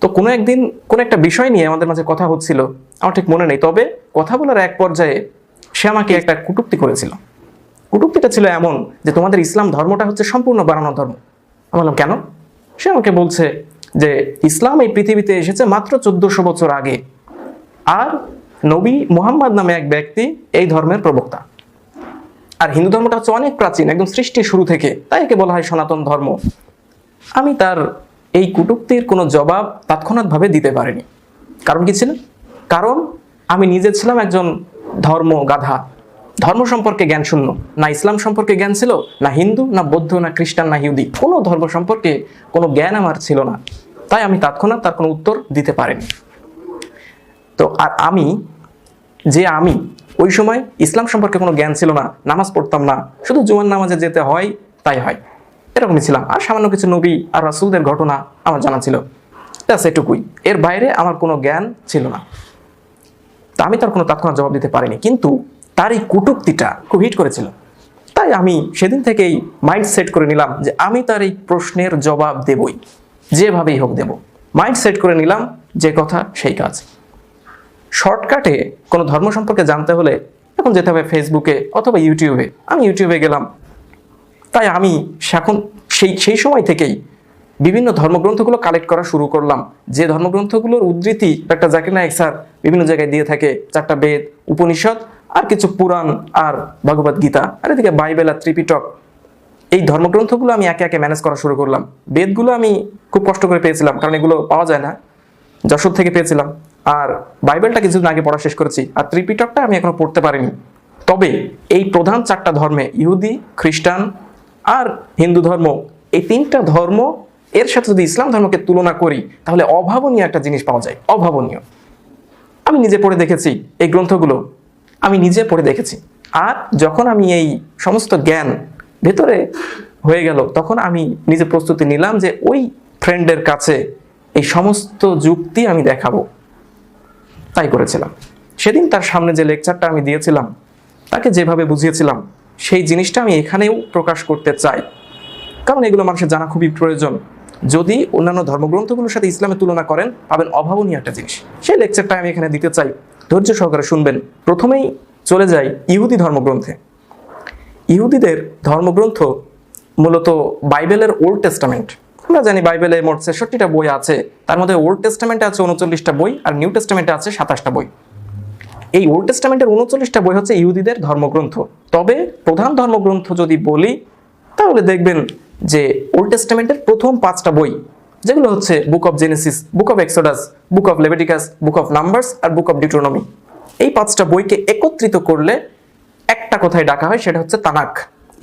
তো কোনো একদিন কোনো একটা বিষয় নিয়ে আমাদের মাঝে কথা হচ্ছিল, আমার ঠিক মনে নেই, তবে কথা বলার এক পর্যায়ে সে আমাকে একটা কটূক্তি করেছিল। কটূক্তিটা ছিল এমন যে তোমাদের ইসলাম ধর্মটা হচ্ছে সম্পূর্ণ বানানো ধর্ম। আমি বললাম কেন? সে আমাকে বলছে যে ইসলাম এই পৃথিবীতে এসেছে মাত্র 1400 বছর আগে, আর নবী মুহাম্মদ নামে এক ব্যক্তি এই ধর্মের প্রবক্তা, আর হিন্দু ধর্মটা হচ্ছে অনেক প্রাচীন, একদম সৃষ্টির শুরু থেকে, তাই একে বলা হয় সনাতন ধর্ম। আমি তার এই কটূক্তির কোনো জবাব তাৎক্ষণিকভাবে দিতে পারিনি। কারণ কি ছিল? কারণ আমি নিজে ছিলাম একজন ধর্ম গাধা, ধর্ম সম্পর্কে জ্ঞান শূন্য। না ইসলাম সম্পর্কে জ্ঞান ছিল, না হিন্দু, না বৌদ্ধ, না খ্রিস্টান, না ইহুদি, কোনো ধর্ম সম্পর্কে কোনো জ্ঞান আমার ছিল না। তাই আমি তাৎক্ষণিক তার কোনো উত্তর দিতে পারিনি। তো আর আমি ওই সময় ইসলাম সম্পর্কে কোনো জ্ঞান ছিল না, নামাজ পড়তাম না, শুধু জুমার নামাজে যেতে হয় তাই হয়, এরকমই ছিলাম। আর সামান্য কিছু নবী আর রাসূলদের ঘটনা আমার জানা ছিল, ব্যাস এটুকুই। এর বাইরে আমার কোনো জ্ঞান ছিল না। তা আমি তার কোনো তাৎক্ষণিক জবাব দিতে পারিনি, কিন্তু তার এই কটূক্তিটা খুব হিট করেছিল। তাই আমি সেদিন থেকেই মাইন্ড সেট করে নিলাম যে আমি তার এই প্রশ্নের জবাব দেবই, যেভাবেই হোক দেব। মাইন্ড সেট করে নিলাম, যে কথা সেই কাজ। শর্টকাটে কোনো ধর্ম সম্পর্কে জানতে হলে এখন যেতে হবে ফেসবুকে অথবা ইউটিউবে। আমি ইউটিউবে গেলাম, তাই আমি এখন সেই সময় থেকেই বিভিন্ন ধর্মগ্রন্থগুলো কালেক্ট করা শুরু করলাম। যে ধর্মগ্রন্থগুলোর উদ্ধৃতি ডক্টর জাকির নায়েক স্যার বিভিন্ন জায়গায় দিয়ে থাকে, 4টা বেদ, উপনিষদ, আর কিছু পুরাণ আর ভগবদ গীতা, আর এদিকে বাইবেল আর ত্রিপিটক। এই ধর্মগ্রন্থগুলো আমি একে একে ম্যানেজ করা শুরু করলাম। বেদগুলো আমি খুব কষ্ট করে পেয়েছিলাম, কারণ এগুলো পাওয়া যায় না, যশোর থেকে পেয়েছিলাম। আর বাইবেলটা কিছুদিন আগে পড়া শেষ করেছি, আর ত্রিপিটকটা আমি এখনো পড়তে পারিনি। তবে এই প্রধান 4টা ধর্মে, ইহুদি, খ্রিস্টান আর হিন্দু ধর্ম, এই 3টা ধর্ম এর সাথে যদি ইসলাম ধর্মকে তুলনা করি, তাহলে অভাবনীয় একটা জিনিস পাওয়া যায়, অভাবনীয়। আমি নিজে পড়ে দেখেছি এই গ্রন্থগুলো, আমি নিজে পড়ে দেখেছি। আর যখন আমি এই সমস্ত জ্ঞান ভেতরে হয়ে গেল, তখন আমি নিজে প্রস্তুতি নিলাম যে ওই ফ্রেন্ডের কাছে এই সমস্ত যুক্তি আমি দেখাবো। তাই করেছিলাম। সেদিন তার সামনে যে লেকচারটা আমি দিয়েছিলাম, তাকে যেভাবে বুঝিয়েছিলাম, সেই জিনিসটা আমি এখানেও প্রকাশ করতে চাই, কারণ এগুলো মানুষের জানা খুবই প্রয়োজন। যদি অন্যান্য ধর্মগ্রন্থগুলোর সাথে ইসলামের তুলনা করেন, পাবেন অভাবনীয় একটা জিনিস। সেই লেকচারটা আমি এখানে দিতে চাই, ধৈর্য সহকারে শুনবেন। প্রথমেই চলে যাই ইহুদি ধর্মগ্রন্থে। ইহুদিদের ধর্মগ্রন্থ মূলত বাইবেলের ওল্ড টেস্টামেন্ট। আমরা জানি বাইবেলে মোট 66টা বই আছে, তার মধ্যে ওল্ড টেস্টামেন্টে আছে 39টা বই, আর নিউ টেস্টামেন্টে আছে 27টা বই। এই ওল্ড টেস্টামেন্টের 39টা বই হচ্ছে ইহুদিদের ধর্মগ্রন্থ। তবে প্রধান ধর্মগ্রন্থ যদি বলি, তাহলে দেখবেন যে ওল্ড টেস্টামেন্টের প্রথম 5টা বই, যেগুলো হচ্ছে book of Genesis, book of Exodus, book of Leviticus, book of Numbers আর বুক অফ ডিউটোনমি, এই 5টা বইকে একত্রিত করলে একটা কথায় ডাকা হয়, সেটা হচ্ছে তানাক।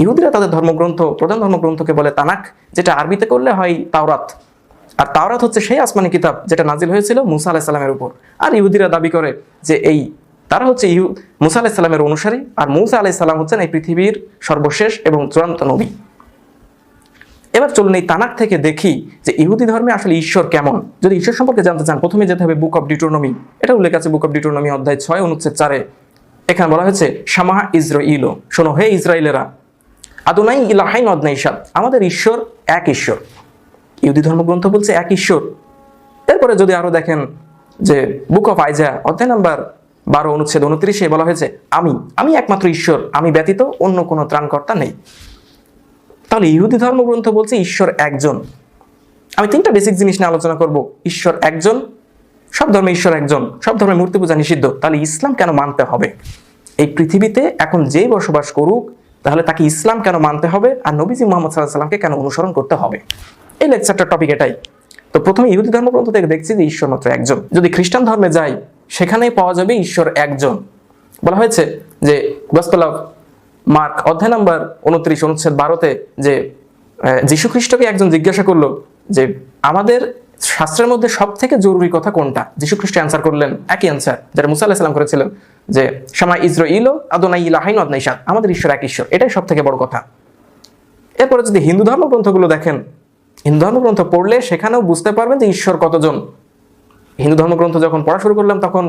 ইহুদিরা তাদের ধর্মগ্রন্থ, প্রধান ধর্মগ্রন্থকে বলে তানাক, যেটা আরবিতে করলে হয় তাওরাত। আর তাওরাত হচ্ছে সেই আসমানি কিতাব যেটা নাজিল হয়েছিল মুসা আলাইহিস সালামের উপর। আর ইহুদিরা দাবি করে যে তারা হচ্ছে মুসা আলাইহিস সালামের অনুসারী, আর মুসা আলাইহিস সালাম হচ্ছেন এই পৃথিবীর সর্বশেষ এবং চূড়ান্ত নবী। এবার চলুন এই তানাক থেকে দেখি যে ইহুদি ধর্মে আসলে ঈশ্বর কেমন। যদি ঈশ্বর সম্পর্কে জানতে চান, প্রথমে যেতে হবে বুক অফ ডিউটোনমি। এটা উল্লেখ আছে বুক অফ ডিউটোনমি অধ্যায় 6 অনুচ্ছেদ 4-এ। এখানে বলা হয়েছে, শামাহ ইসরাঈল, শোনো হে ইসরায়েলেরা, আদোনাই ইলাহাইন অদনাইশাদ, আমাদের ঈশ্বর এক ঈশ্বর। ইহুদি ধর্মগ্রন্থ বলছে এক ঈশ্বর। এরপরে যদি আরো দেখেন যে বুক অফ আইজায়া অধ্যায় নাম্বার 12 অনুচ্ছেদ 29-এ বলা হয়েছে, আমি একমাত্র ঈশ্বর, আমি ব্যতীত অন্য কোনো ত্রাণকর্তা নেই। তাহলে ইহুদি ধর্মগ্রন্থ বলছে ঈশ্বর একজন। আমি 3টা বেসিক জিনিস নিয়ে আলোচনা করব। ঈশ্বর একজন, সব ধর্মে ঈশ্বর একজন, সব ধর্মে মূর্তি পূজা নিষিদ্ধ। তাহলে ইসলাম কেন মানতে হবে? এই পৃথিবীতে এখন যেই বসবাস করুক, তাহলে তাকে ইসলাম কেন মানতে হবে, আর নবীজি মুহাম্মদ সাল্লাল্লাহু আলাইহি সাল্লামকে কেন অনুসরণ করতে হবে? এই লেকচারটার টপিক এটাই। তো প্রথমে ইহুদি ধর্মগ্রন্থ থেকে দেখছি যে ঈশ্বর মাত্র একজন। যদি খ্রিস্টান ধর্মে যাই, সেখানেই পাওয়া যাবে ঈশ্বর একজন। বলা হয়েছে যে গসপেল অফ মার্ক অধ্যায় নাম্বার 29 অনুচ্ছেদ 12-তে যে যীশু খ্রিস্টকে একজন জিজ্ঞাসা করলো যে আমাদের শাস্ত্রের মধ্যে সব থেকে জরুরি কথা কোনটা? যীশু খ্রিস্ট অ্যান্সার করলেন একই অ্যান্সার যেটা মুসা আলাইহিস সালাম করেছিলেন, যে শামা ইসরাঈল আদোনাই ইলাহাইন অদনাইশাদ, আমাদের ঈশ্বর এক ঈশ্বর, এটাই সব থেকে বড় কথা। এরপরে যদি হিন্দু ধর্মগ্রন্থগুলো দেখেন, হিন্দু ধর্মগ্রন্থ পড়লে সেখানেও বুঝতে পারবেন যে ঈশ্বর কতজন। হিন্দু ধর্মগ্রন্থ যখন পড়া শুরু করলাম, তখন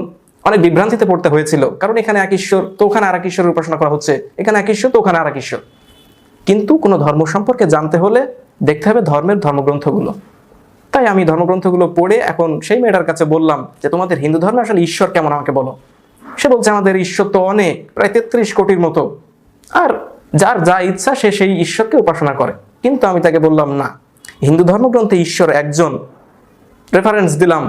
অনেক বিভ্রান্তিতে পড়তে হয়েছিল, কারণ এখানে এক ঈশ্বর তো ওখানে আর এক ঈশ্বরের উপাসনা করা হচ্ছে, এখানে এক ঈশ্বর তো ওখানে আর এক ঈশ্বর। কিন্তু কোনো ধর্ম সম্পর্কে জানতে হলে দেখতে হবে ধর্মের ধর্মগ্রন্থগুলো। তাই আমি ধর্মগ্রন্থগুলো পড়ে এখন সেই মেয়েটার কাছে বললাম যে তোমাদের হিন্দু ধর্মে আসলে ঈশ্বর কেমন আমাকে বলো। সে বলছে আমাদের ঈশ্বর তো অনেক, প্রায় 33 কোটির মতো, আর যার যা ইচ্ছা সে সেই ঈশ্বরকে উপাসনা করে। কিন্তু আমি তাকে বললাম না, হিন্দু ধর্মগ্রন্থে ঈশ্বর একজন, রেফারেন্স দিলাম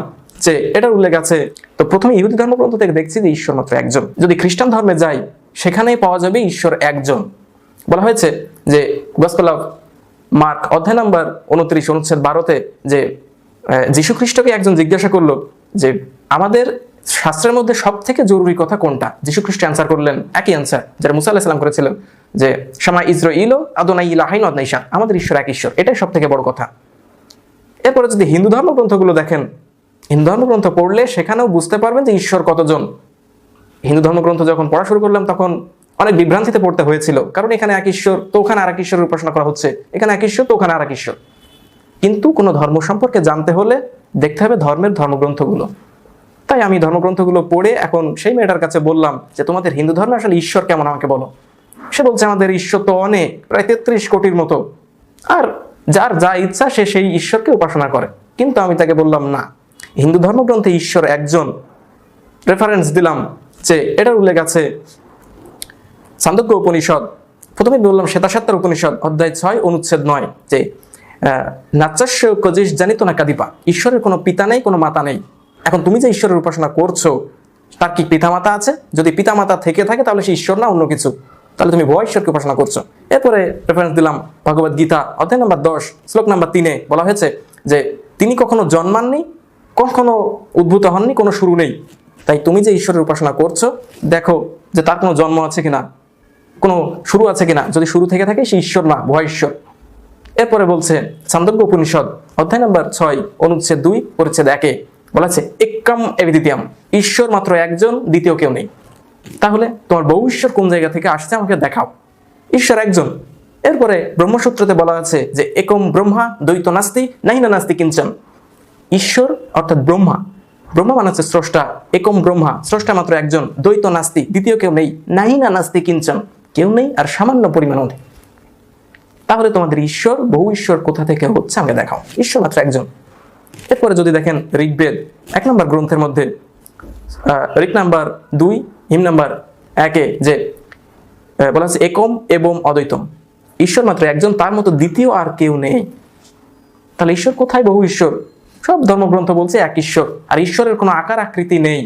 যে এটার উল্লেখ আছে। তো প্রথমে ইহুদি ধর্মগ্রন্থ থেকে দেখছি যে ঈশ্বর মাত্র একজন। যদি খ্রিস্টান ধর্মে যাই সেখানেই পাওয়া যাবে ঈশ্বর একজন। বলা হয়েছে যে গসপেল অফ মার্ক অধ্যায় নাম্বার 29 অনুচ্ছেদ 12-তে যে যীশু খ্রিস্টকে একজন জিজ্ঞাসা করলো যে আমাদের শাস্ত্রের মধ্যে সব থেকে জরুরি কথা কোনটা। যীশু খ্রিস্ট অ্যান্সার করলেন একই অ্যান্সার যেটা মুসা আলাইহিস সালাম করেছিলেন, যে শামা ইসরাঈল আদোনাই ইলাহাইন ওয়াহিদ নাইশা, আমাদের ঈশ্বর এক ঈশ্বর, এটাই সব থেকে বড় কথা। এরপরে যদি হিন্দু ধর্মগ্রন্থগুলো দেখেন, হিন্দু ধর্মগ্রন্থ পড়লে সেখানেও বুঝতে পারবেন যে ঈশ্বর কতজন। হিন্দু ধর্মগ্রন্থ যখন পড়া শুরু করলাম তখন অনেক বিভ্রান্তিতে পড়তে হয়েছিল, কারণ এখানে এক ঈশ্বর তো ওখানে আর এক ঈশ্বরের উপাসনা করা হচ্ছে, এখানে এক ঈশ্বর তো ওখানে আর এক ঈশ্বর। কিন্তু কোনো ধর্ম সম্পর্কে জানতে হলে দেখতে হবে ধর্মের ধর্মগ্রন্থগুলো। তাই আমি ধর্মগ্রন্থগুলো পড়ে এখন সেই মেয়েটার কাছে বললাম যে তোমাদের হিন্দু ধর্মে আসলে ঈশ্বর কেমন আমাকে বলো। সে বলছে আমাদের ঈশ্বর তো অনেক, প্রায় 33 কোটির মতো, আর যার যা ইচ্ছা সে সেই ঈশ্বরকে উপাসনা করে। কিন্তু আমি তাকে বললাম না, হিন্দু ধর্মগ্রন্থে ঈশ্বর একজন, রেফারেন্স দিলাম যে এটার উল্লেখ আছে ছান্দোক্য উপনিষদ, প্রথমে বললাম শ্বেতাসাত্তার উপনিষদ অধ্যায় 6 অনুচ্ছেদ 9, যে নাচাস্য কজিস জানিত না কাদিপা, ঈশ্বরের কোনো পিতা নেই, কোনো মাতা নেই। এখন তুমি যে ঈশ্বরের উপাসনা করছো তার কি পিতামাতা আছে? যদি পিতামাতা থেকে থাকে তাহলে সে ঈশ্বর না অন্য কিছু, তাহলে তুমি ভয় ঈশ্বরকে উপাসনা করছো। এরপরে রেফারেন্স দিলাম ভগবদ গীতা অধ্যায় নাম্বার 10 শ্লোক নাম্বার 3-এ বলা হয়েছে যে তিনি কখনো জন্মাননি, কখনো উদ্ভূত হননি, কোনো শুরু নেই। তাই তুমি যে ঈশ্বরের উপাসনা করছো দেখো যে তার কোনো জন্ম আছে কিনা, কোনো শুরু আছে কিনা। যদি শুরু থেকে থাকে সে ঈশ্বর না, ভয় ঈশ্বর। এরপরে বলছে ছান্দোক্য উপনিষদ অধ্যায় নাম্বার 6 অনুচ্ছেদ 2 পরিচ্ছেদ 1-এ বলা আছে একম এবিদিতিয়াম, ঈশ্বর মাত্র একজন, দ্বিতীয় কেউ নেই। তাহলে তোমার বহু ঈশ্বর কোন জায়গা থেকে আসছে আমাকে দেখাও, ঈশ্বর একজন। এরপরে ব্রহ্মসূত্রতে বলা আছে যে একম ব্রহ্মা দ্বৈত নাস্তি নাহিনা নাস্তি কিঞ্চন, ঈশ্বর অর্থাৎ ব্রহ্মা, ব্রহ্মা মানে হচ্ছে স্রষ্টা, একম ব্রহ্মা, স্রষ্টা মাত্র একজন, দ্বৈত নাস্তি, দ্বিতীয় কেউ নেই, নাহিনা নাস্তি কিঞ্চন, কেউ নেই আর সামান্য পরিমাণ অধিক। তাহলে তোমাদের ঈশ্বর বহু ঈশ্বর কোথা থেকে হচ্ছে আমাকে দেখাও, ঈশ্বর মাত্র একজন। এরপরে যদি দেখেন ঋগ্বেদ 1 নম্বর গ্রন্থের মধ্যে ঋক নাম্বার 2 হিম নাম্বার 1-এ যে বলা আছে একম এবং অদ্বৈতম, ঈশ্বর মাত্র একজন, তার মতো দ্বিতীয় আর কেউ নেই। তাহলে ঈশ্বর কোথায় বহু ঈশ্বর? সব ধর্মগ্রন্থ বলছে এক ঈশ্বর, আর ঈশ্বরের কোনো আকার আকৃতি নেই।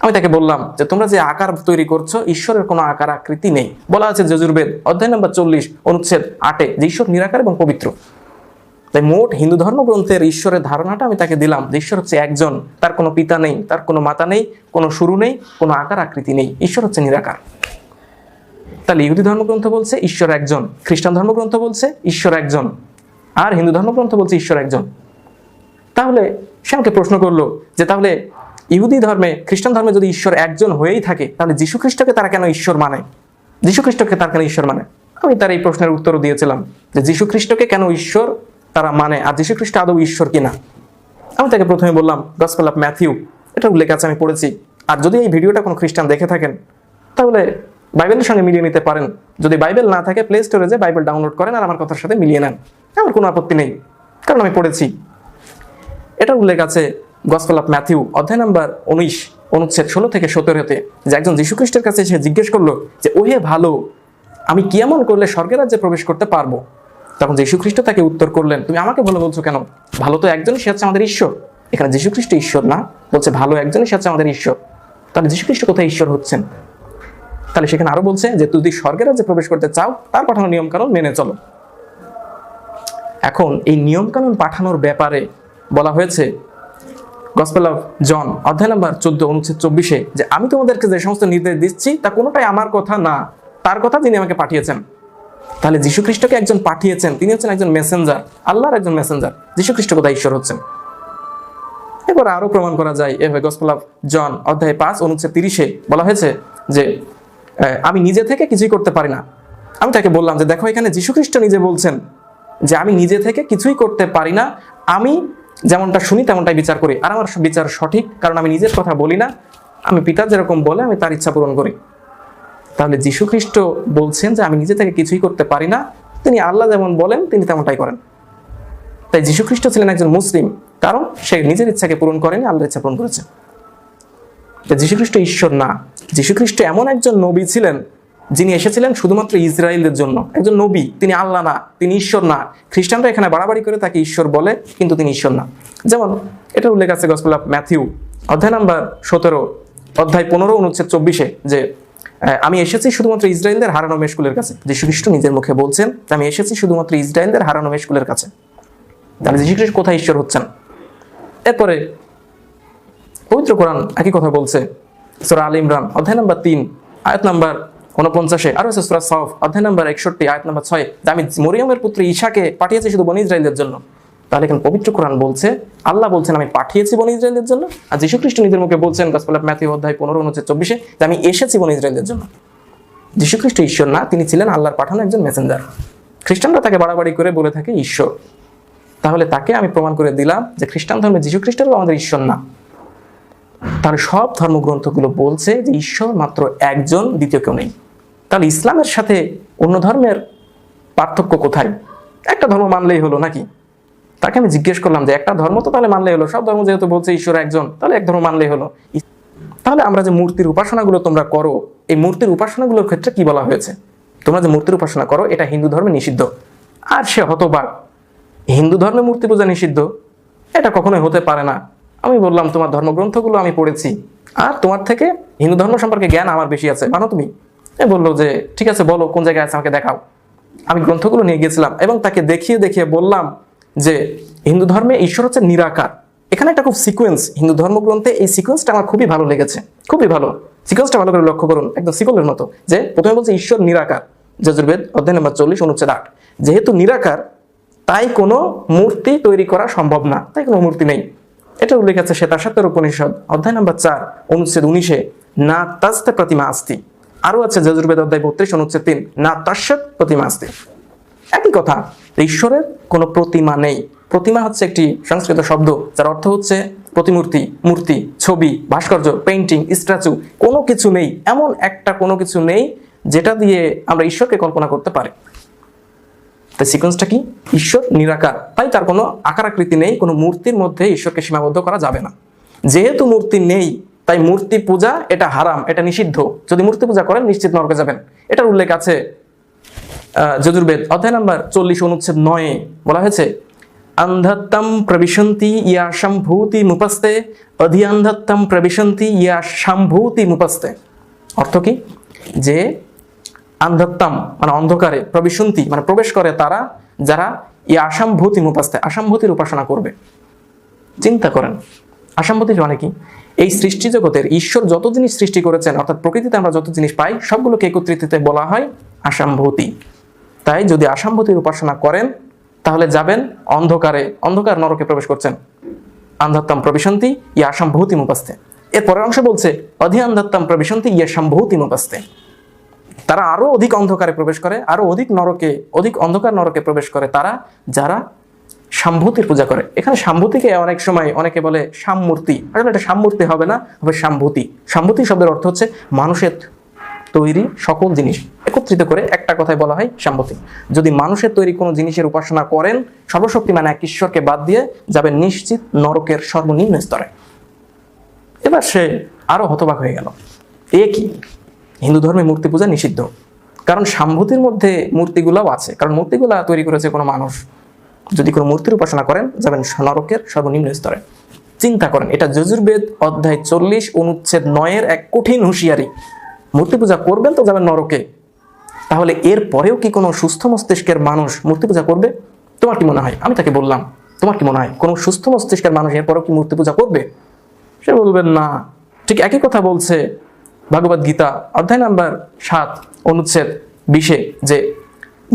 আমি তাকে বললাম যে তোমরা যে আকার তৈরি করছো ঈশ্বরের কোনো আকার আকৃতি নেই। বলা আছে যজুর্বেদ অধ্যায় নাম্বার 40 অনুচ্ছেদ 8-এ যে ঈশ্বর নিরাকার এবং পবিত্র। তাই মোট হিন্দু ধর্মগ্রন্থের ঈশ্বরের ধারণাটা আমি তাকে দিলাম যে ঈশ্বর হচ্ছে একজন, তার কোনো পিতা নেই, তার কোনো মাতা নেই, কোনো শুরু নেই, কোনো আকার আকৃতি নেই, ঈশ্বর হচ্ছে নিরাকার। তাহলে ইহুদি ধর্মগ্রন্থ বলছে ঈশ্বর একজন, খ্রিস্টান ধর্মগ্রন্থ বলছে ঈশ্বর একজন, আর হিন্দু ধর্মগ্রন্থ বলছে ঈশ্বর একজন। তাহলে সে আমাকে প্রশ্ন করলো যে তাহলে ইহুদি ধর্মে, খ্রিস্টান ধর্মে যদি ঈশ্বর একজন হয়েই থাকে তাহলে যীশু খ্রিস্টকে তারা কেন ঈশ্বর মানে? যীশু খ্রিস্টকে তারা কেন ঈশ্বর মানে? আমি তার এই প্রশ্নের উত্তরও দিয়েছিলাম যে যীশু খ্রিস্টকে কেন ঈশ্বর তারা মানে, আর যীশু খ্রিস্ট আদৌ ঈশ্বর কিনা। আমি তাকে প্রথমে বললাম গসপেল অফ ম্যাথিউ, এটা উল্লেখ আছে, আমি পড়েছি। আর যদি এই ভিডিওটা কোনো খ্রিস্টান দেখে থাকেন তাহলে বাইবেলের সঙ্গে মিলিয়ে নিতে পারেন। যদি বাইবেল না থাকে প্লে স্টোরে যে বাইবেল ডাউনলোড করেন আর আমার কথার সাথে মিলিয়ে নেন, আমার কোনো আপত্তি নেই, কারণ আমি পড়েছি। এটা উল্লেখ আছে গসপেল অফ ম্যাথিউ অধ্যায় নাম্বার 19 অনুচ্ছেদ 16 থেকে 17-তে, যে একজন যীশু খ্রিস্টের কাছে এসে জিজ্ঞেস করলো যে ওহে ভালো, আমি কি এমন করলে স্বর্গের রাজ্যে প্রবেশ করতে পারবো? তখন যীশু খ্রিস্ট তাকে উত্তর করলেন, তুমি আমাকে ভালো বলছো কেন? ভালো তো একজনই, সে হচ্ছে আমাদের ঈশ্বর। এখানে যীশু খ্রিস্ট ঈশ্বর না, বলছে ভালো একজনই, সে হচ্ছে আমাদের ঈশ্বর। তাহলে যীশু খ্রিস্ট কোথায় ঈশ্বর হচ্ছেন? তাহলে সেখানে আরো বলছে যে তুই যদি স্বর্গের রাজ্যে প্রবেশ করতে চাও তার পাঠানো নিয়ম কানুন মেনে চলো। এখন এই নিয়ম কানুন পাঠানোর ব্যাপারে বলা হয়েছে গসপেল অফ জন অধ্যায় নাম্বার 14 অনুচ্ছেদ 24-এ, যে আমি তোমাদেরকে যে সমস্ত নির্দেশ দিচ্ছি তা কোনোটাই আমার কথা না, তার কথা যিনি আমাকে পাঠিয়েছেন। তাহলে যীশু খ্রিস্টকে একজন পাঠিয়েছেন, তিনি হচ্ছেন একজন মেসেঞ্জার, আল্লাহর একজন মেসেঞ্জার। যীশু খ্রিস্ট কোথায় ঈশ্বর হচ্ছেন? এবার আরো প্রমাণ করা যায় এভাবে গসপেল অফ জন অধ্যায় 5 অনুচ্ছেদ 30-এ বলা হয়েছে যে আমি নিজে থেকে কিছুই করতে পারি না। আমি তাকে বললাম যে দেখো এখানে যীশু খ্রিস্ট নিজে বলছেন যে আমি নিজে থেকে কিছুই করতে পারি না, আমি যেমনটা শুনি তেমনটাই বিচার করি, আর আমার বিচার সঠিক, কারণ আমি নিজের কথা বলি না, আমি পিতা যেরকম বলে আমি তার ইচ্ছা পূরণ করি। তাহলে যীশু খ্রিস্ট বলছেন যে আমি নিজে থেকে কিছুই করতে পারি না, তিনি আল্লাহ যেমন বলেন তিনি তেমনটাই করেন। তাই যীশু খ্রিস্ট ছিলেন একজন মুসলিম, কারণ সে নিজের ইচ্ছাকে পূরণ করেনি, আল্লাহর ইচ্ছা পূরণ করেছে। যীশুখ্রিস্ট ঈশ্বর না, যীশুখ্রিস্ট এমন একজন নবী ছিলেন যিনি এসেছিলেন শুধুমাত্র ইসরায়েলদের জন্য। একজন নবী, তিনি আল্লাহ না, তিনি ঈশ্বর না। খ্রিস্টানরা এখানে বাড়াবাড়ি করে তাকে ঈশ্বর বলে, কিন্তু তিনি ঈশ্বর না। যেমন এটা উল্লেখ আছে গসপেল অফ ম্যাথিউ অধ্যায় নাম্বার 17, অধ্যায় 15 অনুচ্ছেদ 24 যে আমি এসেছি শুধুমাত্র ইসরায়েলদের হারানো মেশকুলের কাছে। যীশুখ্রিস্ট নিজের মুখে বলছেন আমি এসেছি শুধুমাত্র ইসরায়েলদের হারানো মেশকুলের কাছে। তাহলে যীশুখ্রিস্ট কোথায় ঈশ্বর হচ্ছেন? এরপরে পবিত্র কোরআন একই কথা বলছে সূরা আল ইমরান অধ্যায় নাম্বার 3 আয়াত নাম্বার 49, আর হচ্ছে সূরা সাফ অধ্যায় নাম্বার 61 আয়াত নাম্বার 6 যে আমি মরিয়মের পুত্র ঈশাকে পাঠিয়েছি শুধু বনী ইসরায়েলদের জন্য। তাহলে এখানে পবিত্র কোরআন বলছে, আল্লাহ বলছেন আমি পাঠিয়েছি বনী ইসরায়েলদের জন্য, আর যীশুখ্রিস্ট নিজের মুখে বলছেন গসপেল অফ ম্যাথিউ অধ্যায় 15 অনুচ্ছেদ 24 যে আমি এসেছি বনী ইসরায়েলদের জন্য। যীশুখ্রিস্ট ঈশ্বর না, তিনি ছিলেন আল্লাহর পাঠানো একজন মেসেঞ্জার। খ্রিস্টানরা তাকে বাড়াবাড়ি করে বলে থাকে ঈশ্বর। তাহলে তাকে আমি প্রমাণ করে দিলাম যে খ্রিস্টান ধর্মে যীশুখ্রিস্টও আমাদের ঈশ্বর না। তার সব ধর্মগ্রন্থগুলো বলছে যে ঈশ্বর মাত্র একজন, দ্বিতীয় কেউ নেই। তাহলে ইসলামের সাথে অন্য ধর্মের পার্থক্য কোথায়? একটা ধর্ম মানলেই হলো নাকি? তাকে আমি জিজ্ঞেস করলাম যে একটা ধর্ম তো তাহলে মানলেই হলো, সব ধর্ম যেহেতু বলছে ঈশ্বর একজন, তাহলে এক ধর্ম মানলেই হলো। তাহলে আমরা যে মূর্তির উপাসনাগুলো তোমরা করো, এই মূর্তির উপাসনাগুলোর ক্ষেত্রে কি বলা হয়েছে? তোমরা যে মূর্তির উপাসনা করো এটা হিন্দু ধর্মে নিষিদ্ধ। আর সে হতবাক, হিন্দু ধর্মে মূর্তি পূজা নিষিদ্ধ, এটা কখনোই হতে পারে না। আমি বললাম তোমার ধর্মগ্রন্থগুলো আমি পড়েছি, আর তোমার থেকে হিন্দু ধর্ম সম্পর্কে জ্ঞান আমার বেশি আছে, মানো তুমি? বললো যে ঠিক আছে বলো কোন জায়গায় আছে আমাকে দেখাও। আমি গ্রন্থগুলো নিয়ে গেছিলাম এবং তাকে দেখিয়ে দেখিয়ে বললাম যে হিন্দু ধর্মে ঈশ্বর হচ্ছে নিরাকার। এখানে একটা খুব সিকোয়েন্স হিন্দু ধর্মগ্রন্থে, এই সিকোয়েন্সটা আমার খুবই ভালো লেগেছে, খুবই ভালো। সিকোয়েন্সটা ভালো করে লক্ষ্য করুন, একদম সিকলের মতো। যে প্রথমে বলছে ঈশ্বর নিরাকার, যজুর্বেদ অধ্যায় নম্বর 40 অনুচ্ছেদ 8। যেহেতু নিরাকার তাই কোনো মূর্তি তৈরি করা সম্ভব না, তাই কোনো মূর্তি নেই। এটা উল্লেখ আছে শ্বেতাশ্বত্তর উপনিষদ অধ্যায় নম্বর 4 অনুচ্ছেদ 19 না তাস্তে প্রতিমা আস্তি। আরো আছে যজুর্বেদ অধ্যায় 32 অনুচ্ছেদ 3 না তাস্যৎ প্রতিমা আস্তি। একই কথা, ঈশ্বরের কোনো প্রতিমা নেই। প্রতিমা হচ্ছে একটি সংস্কৃত শব্দ যার অর্থ হচ্ছে প্রতিমূর্তি, মূর্তি, ছবি, ভাস্কর্য, পেইন্টিং, স্ট্যাচু। কোনো কিছু নেই, এমন একটা কোনো কিছু নেই যেটা দিয়ে আমরা ঈশ্বরকে কল্পনা করতে পারি। তাই সিকোয়েন্সটা কি? ঈশ্বর নিরাকার, তাই তার কোনো আকার আকৃতি নেই, কোনো মূর্তির মধ্যে ঈশ্বরকে সীমাবদ্ধ করা যাবে না। যেহেতু মূর্তি নেই তাই মূর্তি পূজা এটা হারাম, এটা নিষিদ্ধ। যদি মূর্তি পূজা করেন নিশ্চিত নরকে যাবেন। এটার উল্লেখ আছে যজুর্বেদ অধ্যায় নাম্বার 40 অনুচ্ছেদ 9 বলা হয়েছে অন্ধত্তম প্রবিশন্তি ইয়া সম্ভূতি মুপস্তে অধিঅন্ধত্তম প্রবিশন্তি ইয়া সম্ভূতি মুপস্তে। অর্থ কি? যে অন্ধত্তম মানে অন্ধকারে, প্রবিশন্তি মানে প্রবেশ করে তারা যারা ইয়া অসম্ভূতি মুপাস্তে, অসম্ভূতির উপাসনা করবে। চিন্তা করেন অসম্ভূতি মানে কি? এই সৃষ্টি জগতের ঈশ্বর যত জিনিস সৃষ্টি করেছেন, অর্থাৎ প্রকৃতিতে আমরা যত জিনিস পাই সবগুলোকে একত্রিততে বলা হয় অসম্ভূতি। তাই যদি অসম্ভূতির উপাসনা করেন তাহলে যাবেন অন্ধকারে, অন্ধকার নরকে প্রবেশ করছেন। অন্ধত্তম প্রবিশন্তি ইয়া অসম্ভূতি মুপাস্তে। এর পরের অংশ বলছে অধিঅন্ধত্তম প্রবিশন্তি ইয়া সম্ভূতি মুপাস্তে। তারা আরো অধিক অন্ধকারে প্রবেশ করে, আরো অধিক নরকে, অধিক অন্ধকার নরকে প্রবেশ করে তারা যারা সম্ভূতির পূজা করে। এখানে সম্ভূতিকে অনেক সময় অনেকে বলে সামমূর্তি, আসলে এটা সামমূর্তি হবে না, হবে সম্ভূতি। সম্ভূতি শব্দের অর্থ হচ্ছে মানুষের তৈরি সকল জিনিস একত্রিত করে একটা কথায় বলা হয় সম্ভূতি। যদি মানুষের তৈরি কোনো জিনিসের উপাসনা করেন সর্বশক্তিমান এক ঈশ্বরকে বাদ দিয়ে যাবেন নিশ্চিত নরকের সর্বনিম্ন স্তরে। এবার সে আরো হতবাক হয়ে গেল, এ কি? হিন্দু ধর্মে মূর্তি পূজা নিষিদ্ধ, কারণ সম্ভূতির মধ্যে মূর্তিগুলাও আছে, কারণ মূর্তিগুলা তৈরি করেছে কোনো মানুষ। যদি কোনো মূর্তির উপাসনা করেন যাবেন নরকের সর্বনিম্ন স্তরে। চিন্তা করেন, এটা যজুর্বেদ অধ্যায় 40 অনুচ্ছেদ 9 এক কঠিন হুঁশিয়ারি। মূর্তি পূজা করবেন তো যাবেন নরকে। তাহলে এর পরেও কি কোনো সুস্থ মস্তিষ্কের মানুষ মূর্তি পূজা করবে? তোমার কি মনে হয়? আমি তাকে বললাম তোমার কি মনে হয় কোনো সুস্থ মস্তিষ্কের মানুষ এরপরেও কি মূর্তি পূজা করবে? সে বলবেন না। ঠিক একই কথা বলছে ভগবদ গীতা অধ্যায় নাম্বার 7 অনুচ্ছেদ 20 যে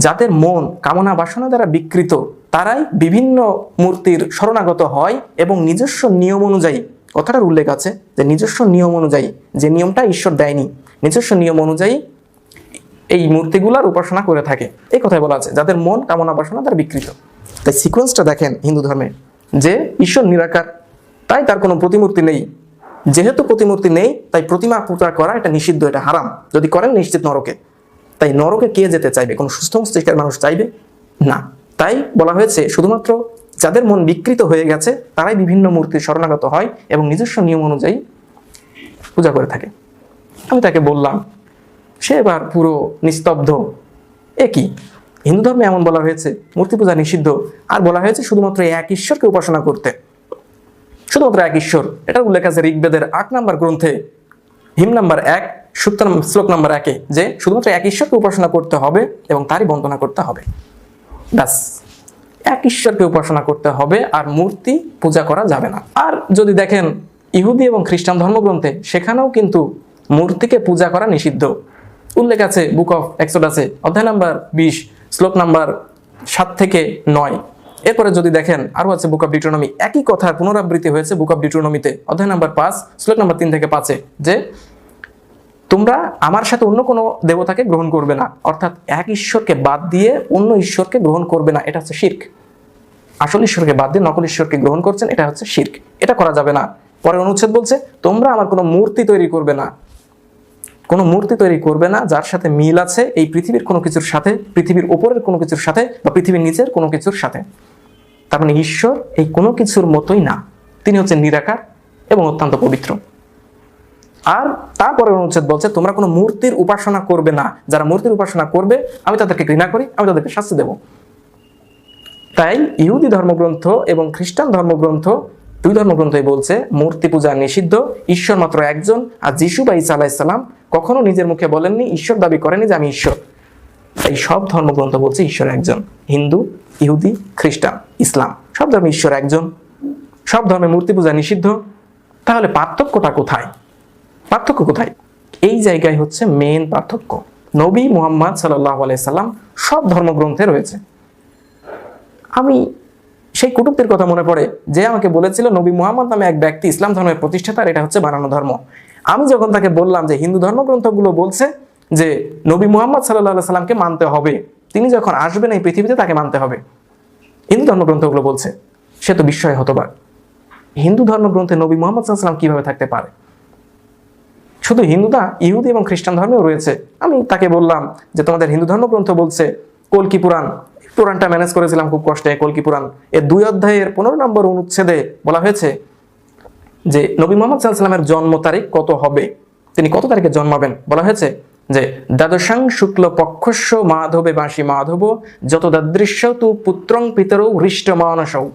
যাদের মন কামনা বাসনা দ্বারা বিকৃত তারাই বিভিন্ন মূর্তির শরণাগত হয় এবং নিজস্ব নিয়ম অনুযায়ী, কথাটার উল্লেখ আছে যে নিজস্ব নিয়ম অনুযায়ী, যে নিয়মটা ঈশ্বর দেয়নি, নিজস্ব নিয়ম অনুযায়ী এই মূর্তিগুলার উপাসনা করে থাকে। এই কথাই বলা আছে যাদের মন কামনা বাসনা দ্বারা বিকৃত। তাই সিকোয়েন্সটা দেখেন হিন্দু ধর্মে, যে ঈশ্বর নিরাকার তাই তার কোনো প্রতিমূর্তি নেই। যেহেতু প্রতিমূর্তি নেই তাই প্রতিমা পূজা করা এটা নিষিদ্ধ, এটা হারাম। যদি করেন নিশ্চিত নরকে। তাই নরকে কে যেতে চাইবে? কোনো সুস্থ মস্তিষ্কের মানুষ চাইবে না। তাই বলা হয়েছে শুধুমাত্র যাদের মন বিকৃত হয়ে গেছে তারাই বিভিন্ন মূর্তির শরণাগত হয় এবং নিজস্ব নিয়ম অনুযায়ী পূজা করে থাকে। আমি তাকে বললাম, সে এবার পুরো নিস্তব্ধ। কি হিন্দু ধর্মে এমন বলা হয়েছে মূর্তি পূজা নিষিদ্ধ, আর বলা হয়েছে শুধুমাত্র এক ঈশ্বরকে উপাসনা করতে, শুধুমাত্র এক ঈশ্বর। এটার উল্লেখ আছে ঋগ্বেদের 8 নম্বর গ্রন্থে হিম নাম্বার 1 শ্লোক নাম্বার 1-এ, যে শুধুমাত্র এক ঈশ্বরকে উপাসনা করতে হবে এবং তারই বন্দনা করতে হবে। ব্যাস, এক ঈশ্বরকে উপাসনা করতে হবে, আর মূর্তি পূজা করা যাবে না। আর যদি দেখেন ইহুদি এবং খ্রিস্টান ধর্মগ্রন্থে, সেখানেও কিন্তু মূর্তিকে পূজা করা নিষিদ্ধ। উল্লেখ আছে বুক অফ এক্সোডাসে অধ্যায় নাম্বার 20 শ্লোক নাম্বার 7-9। এরপরে যদি দেখেন আরো আছে বুক অফ ডিউটেরোনমি, একই কথার পুনরাবৃত্তি হয়েছে বুক অফ ডিউটেরোনমিতে অধ্যায় নাম্বার 5 শ্লোক নাম্বার 3-5, যে তোমরা আমার সাথে অন্য কোনো দেবতাকে গ্রহণ করবে না, অর্থাৎ এক ঈশ্বরকে বাদ দিয়ে অন্য ঈশ্বরকে গ্রহণ করবে না। এটা হচ্ছে শিরক। আসল ঈশ্বরকে বাদ দিয়ে নকল ঈশ্বরকে গ্রহণ করছেন, এটা হচ্ছে শিরক। এটা করা যাবে না। পরে অনুচ্ছেদ বলছে তোমরা আমার কোনো মূর্তি তৈরি করবে না, কোনো মূর্তি তৈরি করবে না যার সাথে মিল আছে এই পৃথিবীর কোনো কিছুর সাথে, পৃথিবীর ওপরের কোনো কিছুর সাথে, বা পৃথিবীর নিচের কোনো কিছুর সাথে। তার মানে ঈশ্বর এই কোনো কিছুর মতোই না, তিনি হচ্ছেন নিরাকার এবং অত্যন্ত পবিত্র। আর তারপরে অনুচ্ছেদ বলছে তোমরা কোনো মূর্তির উপাসনা করবে না, যারা মূর্তির উপাসনা করবে আমি তাদেরকে ঘৃণা করি, আমি তাদেরকে শাস্তি দেব। তাই ইহুদি ধর্মগ্রন্থ এবং খ্রিস্টান ধর্মগ্রন্থ, দুই ধর্মগ্রন্থই বলছে মূর্তি পূজা নিষিদ্ধ, ঈশ্বর মাত্র একজন। আর যিশু বা ঈসা আলাইহিস সালাম কখনো নিজের মুখে বলেননি, ঈশ্বর দাবি করেনি যে আমি ঈশ্বর। এই সব ধর্মগ্রন্থ বলছে ঈশ্বর একজন। হিন্দু, ইহুদি, খ্রিস্টান, ইসলাম, সব ধর্মে ঈশ্বর একজন, সব ধর্মে মূর্তি পূজা নিষিদ্ধ। তাহলে পার্থক্যটা কোথায়? পার্থক্য কোথায়? এই জায়গায় হচ্ছে মেইন পার্থক্য। নবী মুহাম্মদ সাল্লাল্লাহু আলাইহি সাল্লাম সব ধর্মগ্রন্থে রয়েছে। আমি সেই কুটুক্তির কথা মনে পড়ে, যে আমাকে বলেছিল নবী মুহাম্মদ নামে এক ব্যক্তি ইসলাম ধর্মের প্রতিষ্ঠাতা, এটা হচ্ছে বানানো ধর্ম। আমি যখন তাকে বললাম যে হিন্দু ধর্মগ্রন্থগুলো বলছে যে নবী মুহাম্মদ সাল্লাল্লাহু আলাইহি সাল্লামকে মানতে হবে, তিনি যখন আসবেন এই পৃথিবীতে তাকে মানতে হবে, হিন্দু ধর্মগ্রন্থগুলো বলছে, সে তো বিস্ময় হতবাক। হিন্দু ধর্মগ্রন্থে নবী মুহাম্মদ সাল্লাল্লাহু আলাইহি সাল্লাম কিভাবে থাকতে পারে? শুধু হিন্দু না, ইহুদি এবং খ্রিস্টান ধর্মেও রয়েছে। আমি তাকে বললাম যে তোমাদের হিন্দু ধর্মগ্রন্থ বলছে কল্কি পুরাণ, পুরাণটা ম্যানেজ করেছিলাম খুব কষ্টে। কল্কি পুরাণ এর 2 অধ্যায়ের 15 নম্বর অনুচ্ছেদে বলা হয়েছে যে নবী মুহাম্মদ সাল্লাল্লাহু আলাইহি সাল্লামের জন্ম তারিখ কত হবে, তিনি কত তারিখে জন্মাবেন। বলা হয়েছে যে দ্বাদশাং শুক্ল পক্ষস্য মাধবে বাসী মাধব যত দাদৃশ্য তু পুত্রং পিতরৌ হৃষ্ট মানসৌ।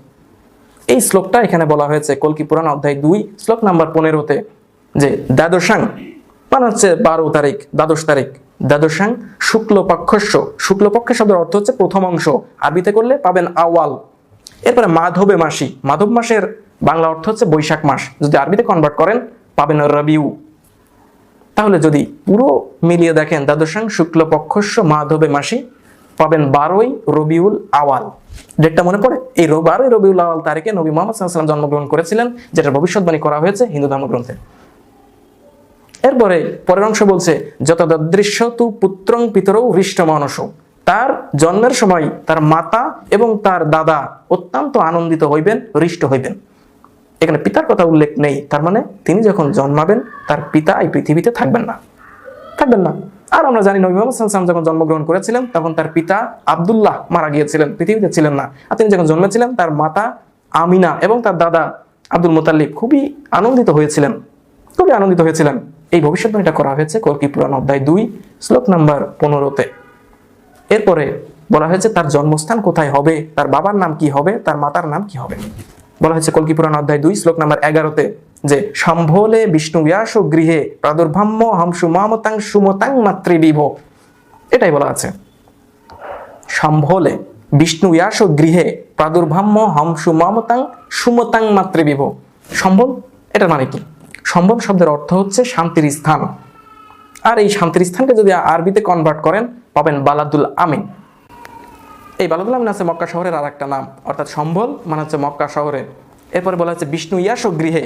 এই শ্লোকটা এখানে বলা হয়েছে কল্কি পুরাণ অধ্যায় 2 শ্লোক নাম্বার 15-তে, যে দ্বাদশাং মানে হচ্ছে 12 তারিখ, দ্বাদশ তারিখ। দ্বাদশাং শুক্লপক্ষস্য, শুক্লপক্ষের শব্দের অর্থ হচ্ছে প্রথম অংশ, আরবিতে করলে পাবেন আওয়াল। এরপরে মাধবে মাসি, মাধব মাসের বাংলা অর্থ হচ্ছে বৈশাখ মাস, যদি আরবিতে কনভার্ট করেন পাবেন রবিউ। তাহলে যদি পুরো মিলিয়ে দেখেন দ্বাদশাং শুক্লপক্ষস্য মাধবে মাসি, পাবেন 12ই রবিউল আওয়াল। ডেটটা মনে পড়ে? এই 12ই রবিউল আওয়াল তারিখে নবী মুহাম্মদ সাল্লাল্লাহু আলাইহি ওয়াসাল্লাম জন্মগ্রহণ করেছিলেন, যেটা ভবিষ্যৎবাণী করা হয়েছে হিন্দু ধর্মগ্রন্থে। এরপরে পরের অংশ বলছে যত দদৃশ্য তু পুত্রং পিতরৌ হৃষ্ট মানসৌ, তার জন্মের সময় তার মাতা এবং তার দাদা অত্যন্ত আনন্দিত হইবেন, হৃষ্ট হইবেন। এখানে পিতার কথা উল্লেখ নেই, তার মানে তিনি যখন জন্মাবেন তার পিতা এই পৃথিবীতে থাকবেন না। আর আমরা জানি নবী মুহাম্মদ সাল্লাল্লাহু আলাইহি ওয়াসাল্লাম যখন জন্মগ্রহণ করেছিলেন তখন তার পিতা আব্দুল্লাহ মারা গিয়েছিলেন, পৃথিবীতে ছিলেন না। আর তিনি যখন জন্মেছিলেন তার মাতা আমিনা এবং তার দাদা আব্দুল মুতাল্লিব খুবই আনন্দিত হয়েছিলেন। এই ভবিষ্যৎবাণীটা করা হয়েছে কল্কি পুরাণ অধ্যায় 2 শ্লোক নাম্বার 15-তে। এরপরে বলা হয়েছে তার জন্মস্থান কোথায় হবে, তার বাবার নাম কি হবে, তার মাতার নাম কি হবে। বলা হয়েছে কল্কি পুরাণ অধ্যায় 2 শ্লোক নাম্বার 11-তে, যে সম্ভলে বিষ্ণু ব্যাস গৃহে প্রাদুর্ভাম্য হংসু মামতাং সুমতাং মাতৃবিভ। এটাই বলা আছে, সম্ভলে বিষ্ণু ব্যাস গৃহে প্রাদুর্ভাম্য হংসু মামতাং সুমতাং মাতৃবিভ। সম্ভল এটা মানে কি? সম্ভব শব্দের অর্থ হচ্ছে শান্তির স্থান। আর এই শান্তির স্থানকে যদি আরবিতে কনভার্ট করেন পাবেন বালাদুল আমিন। এই বালাদুল আমিন আছে মক্কা শহরের আর একটা নাম, অর্থাৎ সম্ভল মানে হচ্ছে মক্কা শহরে। এরপরে বলা হচ্ছে বিষ্ণু ইয়াস গৃহে,